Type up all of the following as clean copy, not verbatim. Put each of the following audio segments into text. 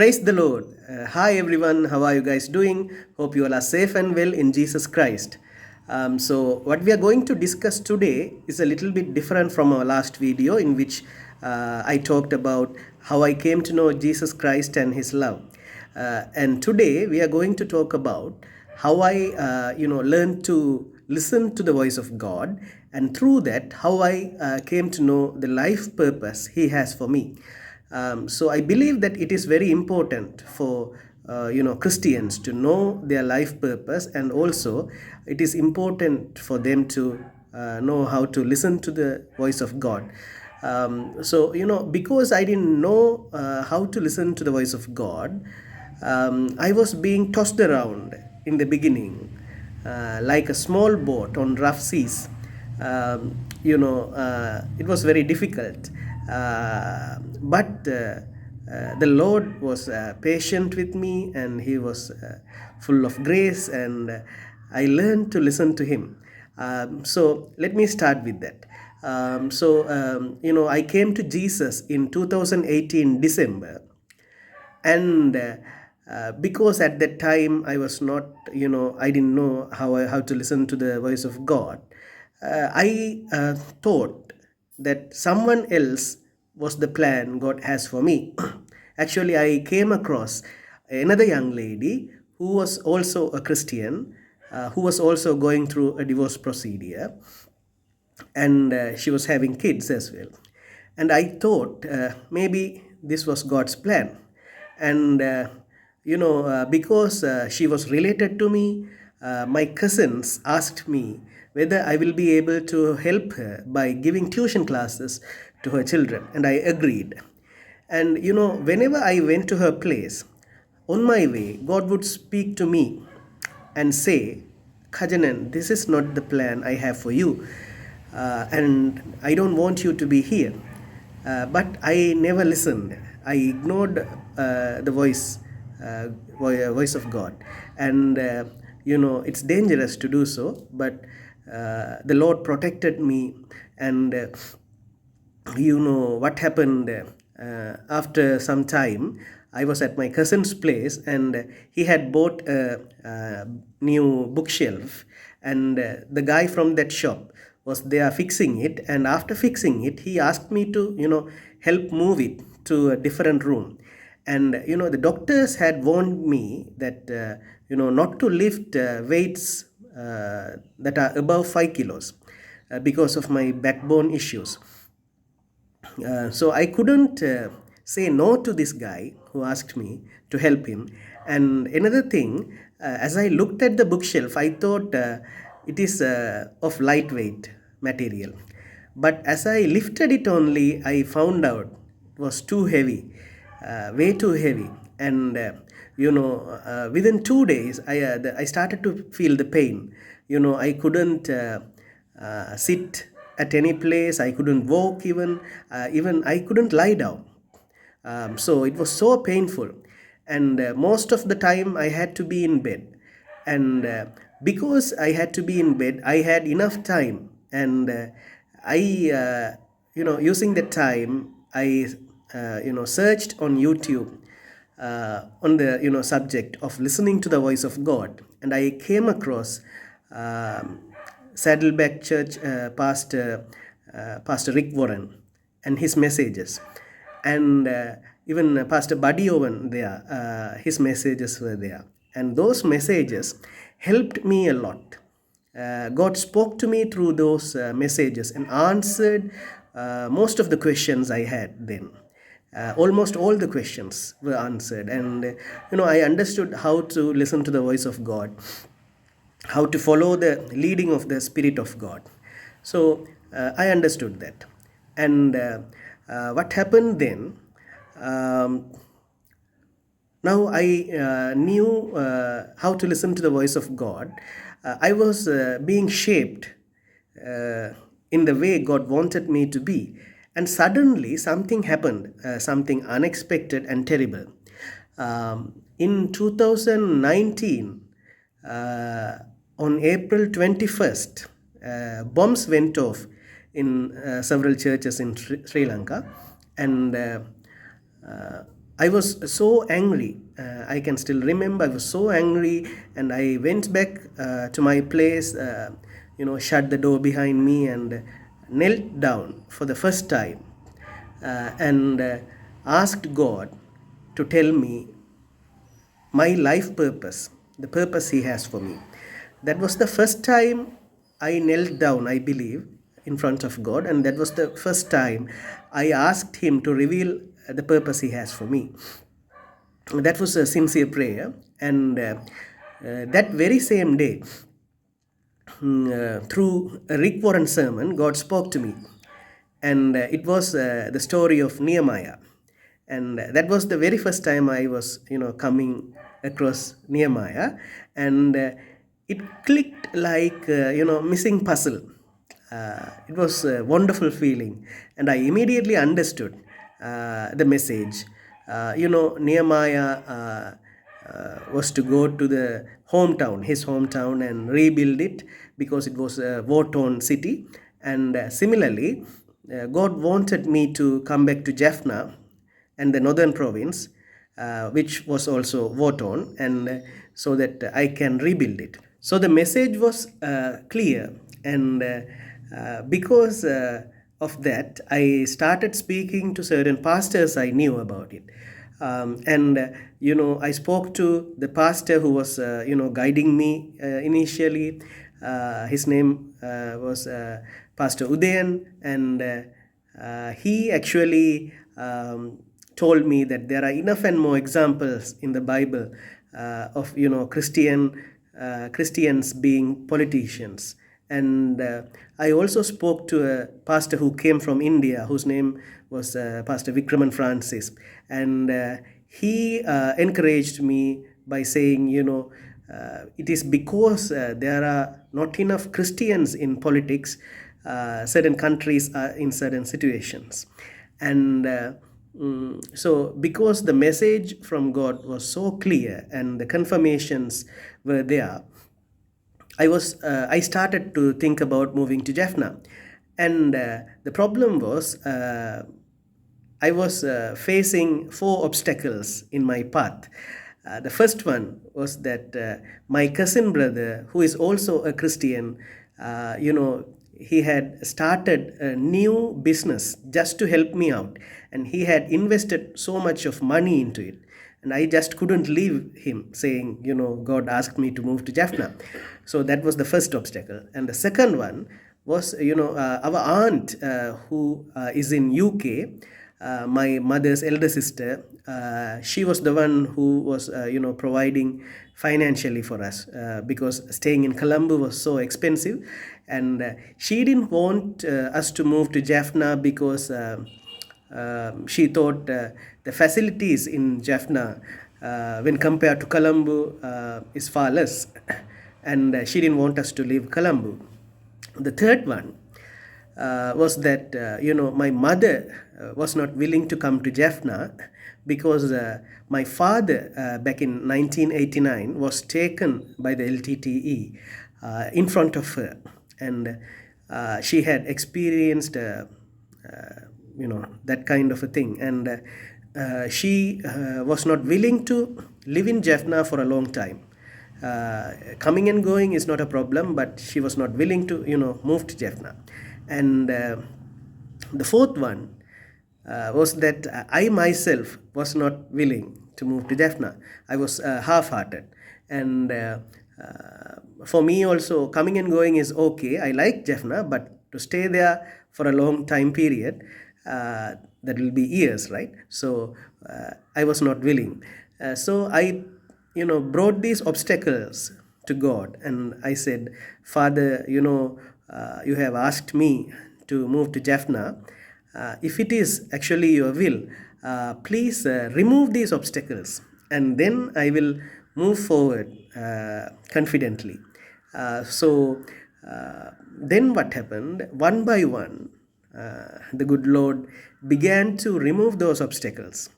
Praise the Lord. Hi everyone, how are you guys doing? Hope you all are safe and well in Jesus Christ. What we are going to discuss today is a little bit different from our last video, in which I talked about how I came to know Jesus Christ and His love. And today we are going to talk about how I, learned to listen to the voice of God, and through that, how I came to know the life purpose He has for me. So I believe that it is very important for Christians to know their life purpose, and also it is important for them to know how to listen to the voice of God. Because I didn't know how to listen to the voice of God, I was being tossed around in the beginning like a small boat on rough seas. It was very difficult. But the Lord was patient with me, and He was full of grace, and I learned to listen to Him. So let me start with that. I came to Jesus in 2018 December, and because at that time I was not, I didn't know how to listen to the voice of God. I thought that someone else was the plan God has for me. Actually, I came across another young lady who was also a Christian, who was also going through a divorce procedure, and she was having kids as well. And I thought maybe this was God's plan. And because she was related to me, my cousins asked me whether I will be able to help her by giving tuition classes to her children, and I agreed. And whenever I went to her place, on my way, God would speak to me and say, Kajanan, this is not the plan I have for you, and I don't want you to be here. But I never listened. I ignored the voice of God. And it's dangerous to do so, but the Lord protected me. And what happened after some time. I was at my cousin's place, and he had bought a new bookshelf, and the guy from that shop was there fixing it. And after fixing it, he asked me to help move it to a different room. And the doctors had warned me that not to lift weights that are above 5 kilos because of my backbone issues. So I couldn't say no to this guy who asked me to help him. And another thing, as I looked at the bookshelf, I thought it is of lightweight material. But as I lifted it only, I found out it was too heavy, way too heavy. And within 2 days, I started to feel the pain. I couldn't sit at any place. I couldn't walk even I couldn't lie down. So it was so painful, and most of the time I had to be in bed. And because I had to be in bed, I had enough time, and I using the time, I searched on YouTube on the subject of listening to the voice of God, and I came across Saddleback Church Pastor Rick Warren and his messages, and even Pastor Buddy Owen there, his messages were there, and those messages helped me a lot. God spoke to me through those messages and answered most of the questions I had then. Almost all the questions were answered, and I understood how to listen to the voice of God, how to follow the leading of the Spirit of God. So I understood that. And what happened then? Now I knew how to listen to the voice of God. I was being shaped in the way God wanted me to be. And suddenly something happened, something unexpected and terrible. In 2019, on April 21st, bombs went off in several churches in Sri Lanka. And I was so angry. I can still remember I was so angry, and I went back to my place, shut the door behind me, and knelt down for the first time and asked God to tell me my life purpose, the purpose He has for me. That was the first time I knelt down, I believe, in front of God, and that was the first time I asked Him to reveal the purpose He has for me. That was a sincere prayer, and that very same day, through a Rick Warren sermon, God spoke to me, and it was the story of Nehemiah, and that was the very first time I was, coming across Nehemiah, and it clicked like missing puzzle. It was a wonderful feeling, and I immediately understood the message. Nehemiah was to go to the hometown, his hometown, and rebuild it because it was a war-torn city. And similarly, God wanted me to come back to Jaffna and the northern province, which was also war-torn, and so that I can rebuild it. So the message was clear, and because of that, I started speaking to certain pastors I knew about it. I spoke to the pastor who was, guiding me initially. His name was Pastor Udayan, and he actually told me that there are enough and more examples in the Bible of Christians being politicians. And I also spoke to a pastor who came from India, whose name was Pastor Vikraman Francis, and he encouraged me by saying, it is because there are not enough Christians in politics. Certain countries are in certain situations, and so because the message from God was so clear and the confirmations were there, I started to think about moving to Jaffna, and the problem was I was facing four obstacles in my path. The first one was that my cousin brother, who is also a Christian, he had started a new business just to help me out, and he had invested so much of money into it. And I just couldn't leave him, saying, God asked me to move to Jaffna. So that was the first obstacle. And the second one was, our aunt who is in UK, my mother's elder sister, she was the one who was, providing financially for us because staying in Colombo was so expensive. And she didn't want us to move to Jaffna because she thought the facilities in Jaffna, when compared to Colombo, is far less, and she didn't want us to leave Colombo. The third one was that my mother was not willing to come to Jaffna because my father back in 1989 was taken by the LTTE in front of her, and she had experienced that kind of a thing, and she was not willing to live in Jaffna for a long time. Coming and going is not a problem, but she was not willing to move to Jaffna. And the fourth one was that I myself was not willing to move to Jaffna. I was half-hearted, and for me also coming and going is okay. I like Jaffna, but to stay there for a long time period, that will be years, right? So I was not willing. So I brought these obstacles to God, and I said, Father, you have asked me to move to Jaffna. If it is actually your will, please remove these obstacles, and then I will move forward confidently. Then what happened? One by one, the good Lord began to remove those obstacles.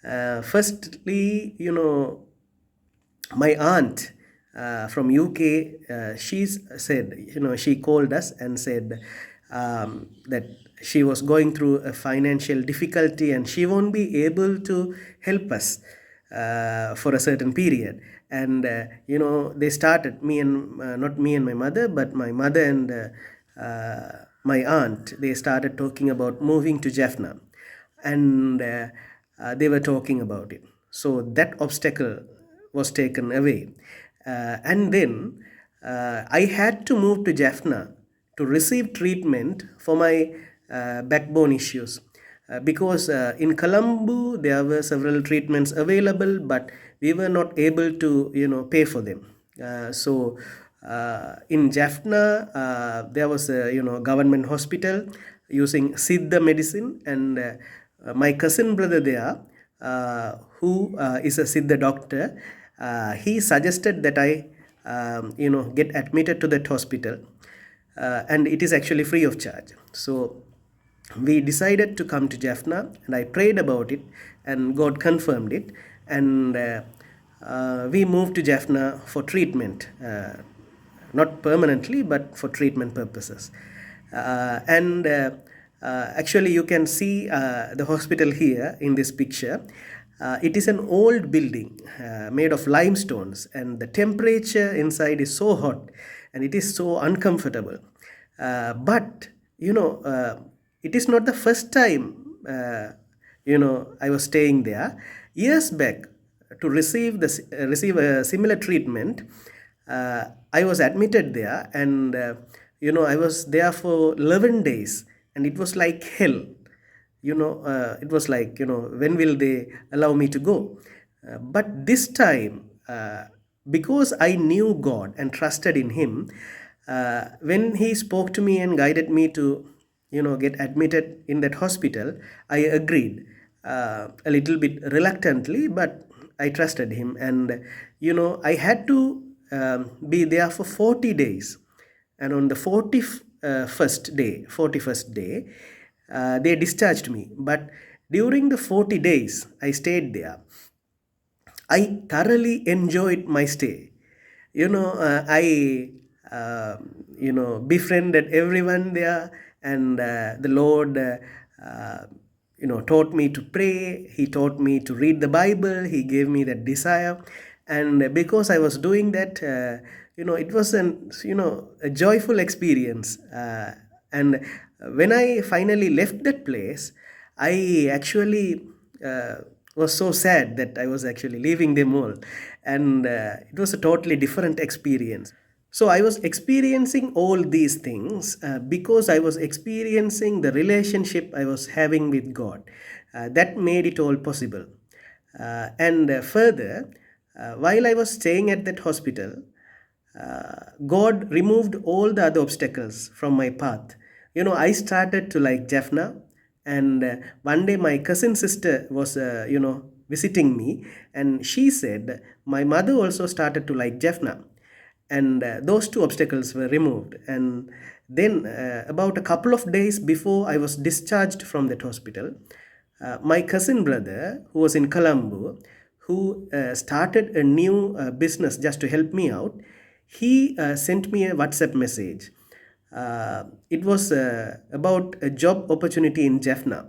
Firstly, my aunt from UK, she said, she called us and said that she was going through a financial difficulty and she won't be able to help us for a certain period. And they started, me and not me and my mother, but my mother and my aunt, they started talking about moving to Jaffna. And they were talking about it, so that obstacle was taken away. And then I had to move to Jaffna to receive treatment for my backbone issues. Because in Colombo there were several treatments available, but we were not able to pay for them. In Jaffna there was a government hospital using Siddha medicine, and my cousin brother there, who is a Siddha doctor, he suggested that I get admitted to that hospital, and it is actually free of charge. So we decided to come to Jaffna, and I prayed about it, and God confirmed it, and we moved to Jaffna for treatment, not permanently, but for treatment purposes. And Actually, you can see the hospital here in this picture. It is an old building made of limestones, and the temperature inside is so hot and it is so uncomfortable. But it is not the first time I was staying there. Years back, to receive a similar treatment, I was admitted there, and I was there for 11 days, and it was like hell. It was like, when will they allow me to go? But this time, because I knew God and trusted in Him, when He spoke to me and guided me to, get admitted in that hospital, I agreed, a little bit reluctantly, but I trusted Him. And, I had to be there for 40 days. And on the 41st day, they discharged me. But during the 40 days I stayed there, I thoroughly enjoyed my stay. I befriended everyone there, and the Lord, taught me to pray. He taught me to read the Bible. He gave me that desire, and because I was doing that, it was a joyful experience. And when I finally left that place, I actually was so sad that I was actually leaving them all, and it was a totally different experience. So I was experiencing all these things because I was experiencing the relationship I was having with God. That made it all possible. And further, while I was staying at that hospital, God removed all the other obstacles from my path. I started to like Jaffna, and one day my cousin sister was, visiting me, and she said my mother also started to like Jaffna, and those two obstacles were removed. And then, about a couple of days before I was discharged from that hospital, my cousin brother, who was in Colombo, who started a new business just to help me out, he sent me a WhatsApp message. It was about a job opportunity in Jaffna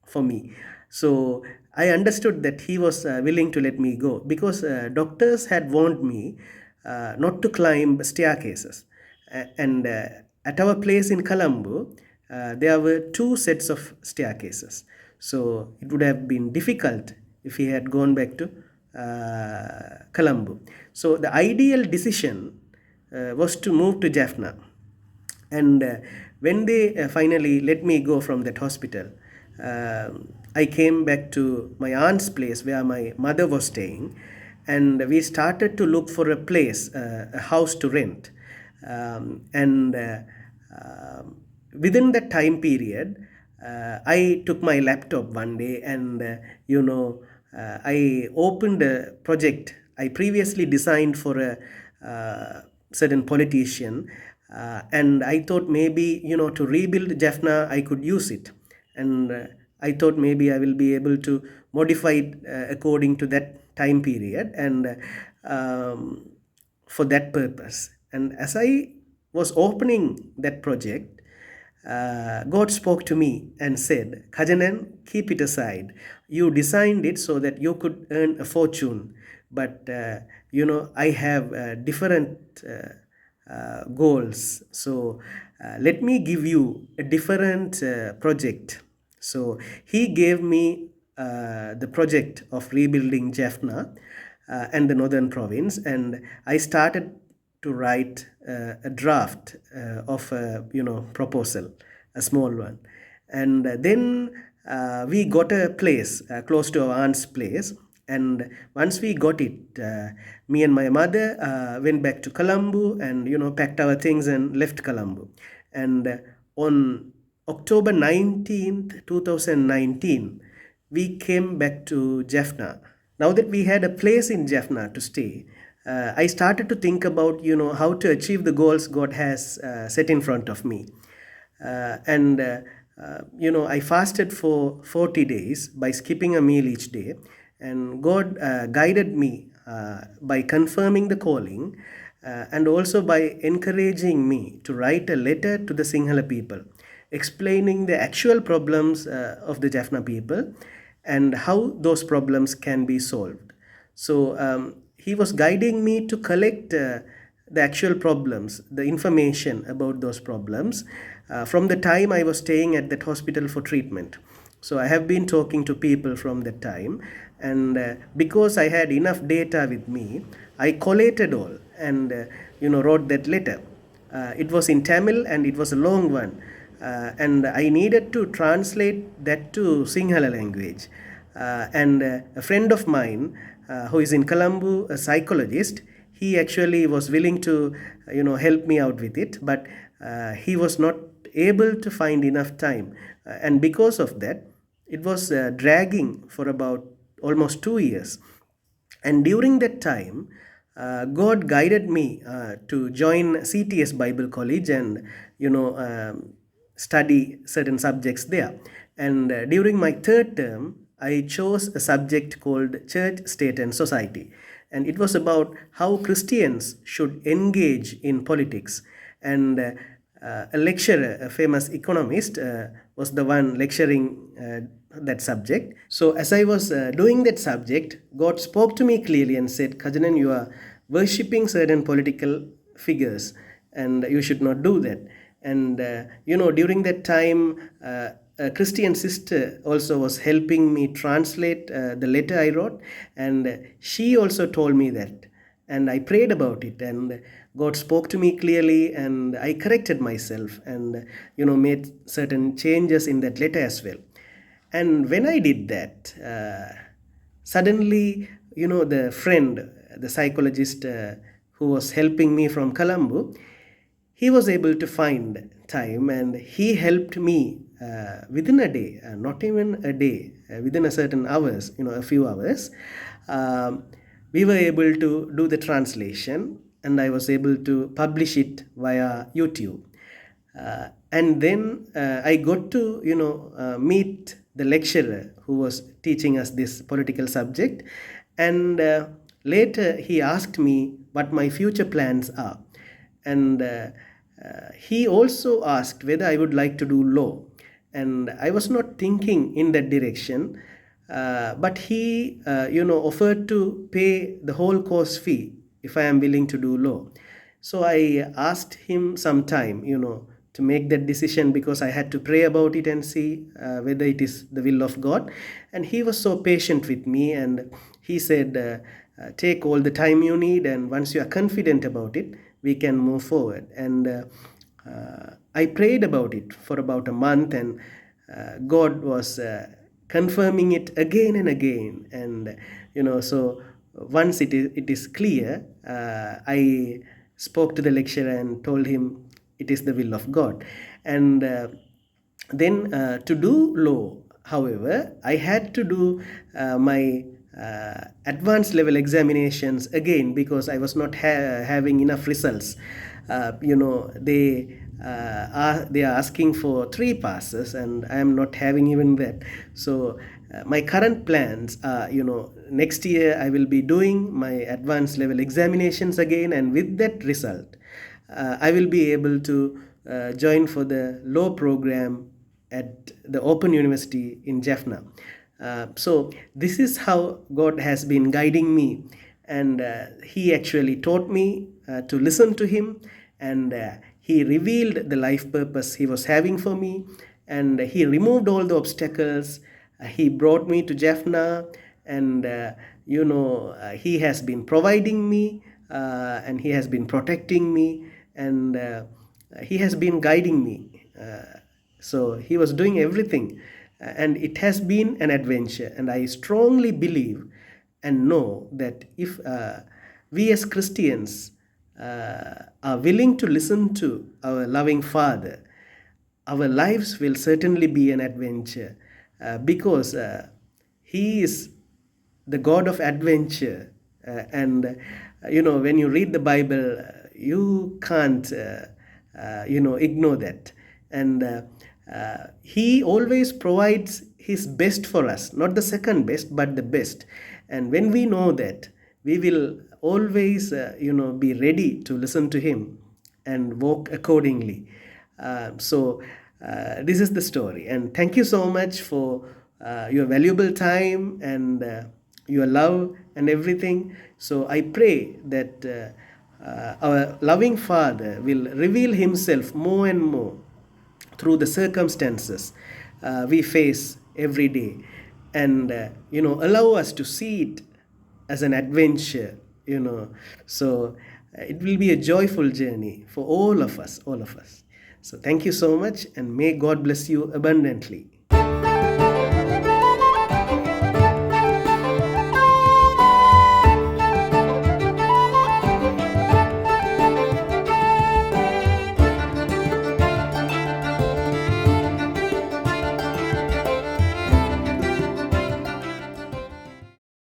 for me. So I understood that he was willing to let me go, because doctors had warned me not to climb staircases. And at our place in Colombo, there were two sets of staircases. So it would have been difficult if he had gone back to Colombo. So the ideal decision was to move to Jaffna. And when they finally let me go from that hospital, I came back to my aunt's place where my mother was staying, and we started to look for a place, a house to rent. And Within that time period, I took my laptop one day, and I opened a project I previously designed for a certain politician, and I thought maybe, to rebuild Jaffna I could use it. And I thought maybe I will be able to modify it according to that time period, and for that purpose. And as I was opening that project, God spoke to me and said, Kajanan, keep it aside. You designed it so that you could earn a fortune. But, I have different goals. So let me give you a different project. So he gave me the project of rebuilding Jaffna and the northern province, and I started to write a draft of a proposal, a small one, and then we got a place close to our aunt's place. And once we got it, me and my mother went back to Colombo and packed our things and left Colombo. And on October 19th, 2019, we came back to Jaffna. Now that we had a place in Jaffna to stay, I started to think about how to achieve the goals God has set in front of me. And I fasted for 40 days by skipping a meal each day, and God guided me by confirming the calling, and also by encouraging me to write a letter to the Sinhala people, explaining the actual problems of the Jaffna people and how those problems can be solved. So he was guiding me to collect the actual problems, the information about those problems from the time I was staying at that hospital for treatment. So I have been talking to people from that time, and because I had enough data with me, I collated all and wrote that letter. It was in Tamil and it was a long one, and I needed to translate that to Sinhala language. And a friend of mine who is in Colombo, a psychologist, he actually was willing to help me out with it, but he was not able to find enough time, and because of that, it was dragging for about almost 2 years. And during that time, God guided me to join CTS Bible College and study certain subjects there. And during my third term, I chose a subject called Church, State, and Society. And it was about how Christians should engage in politics. And a lecturer, a famous economist, was the one lecturing that subject. So as I was doing that subject, God spoke to me clearly and said, Kajanan, you are worshipping certain political figures and you should not do that. And during that time, a Christian sister also was helping me translate the letter I wrote, and she also told me that. And I prayed about it, and God spoke to me clearly, and I corrected myself and made certain changes in that letter as well. And when I did that, suddenly the friend, the psychologist who was helping me from Colombo, he was able to find time and he helped me within a day, not even a day, within a certain hours, a few hours. We were able to do the translation, and I was able to publish it via YouTube. And then I got to meet the lecturer who was teaching us this political subject, and later he asked me what my future plans are. And he also asked whether I would like to do law, and I was not thinking in that direction, but he offered to pay the whole course fee if I am willing to do law. So I asked him some time to make that decision, because I had to pray about it and see whether it is the will of God. And he was so patient with me, and he said, take all the time you need, and once you are confident about it, we can move forward. And I prayed about it for about a month, and God was confirming it again and again. And so once it is clear, I spoke to the lecturer and told him it is the will of God. And then to do law, however, I had to do my advanced level examinations again, because I was not having enough results. They are asking for 3 passes, and I am not having even that. So my current plans are, next year I will be doing my advanced level examinations again, and with that result, I will be able to join for the law program at the Open University in Jaffna. So this is how God has been guiding me, and He actually taught me to listen to Him, and He revealed the life purpose He was having for me, and He removed all the obstacles. He brought me to Jaffna, and He has been providing me, and He has been protecting me, and He has been guiding me. So He was doing everything, and it has been an adventure. And I strongly believe and know that if we as Christians are willing to listen to our loving Father, our lives will certainly be an adventure, because He is the God of adventure. And when you read the Bible, you can't ignore that. And He always provides His best for us, not the second best, but the best. And when we know that, we will always be ready to listen to Him and walk accordingly. This is the story, and thank you so much for your valuable time and your love and everything. So I pray that our loving Father will reveal Himself more and more through the circumstances we face every day, and allow us to see it as an adventure. So it will be a joyful journey for all of us. So thank you so much, and may God bless you abundantly.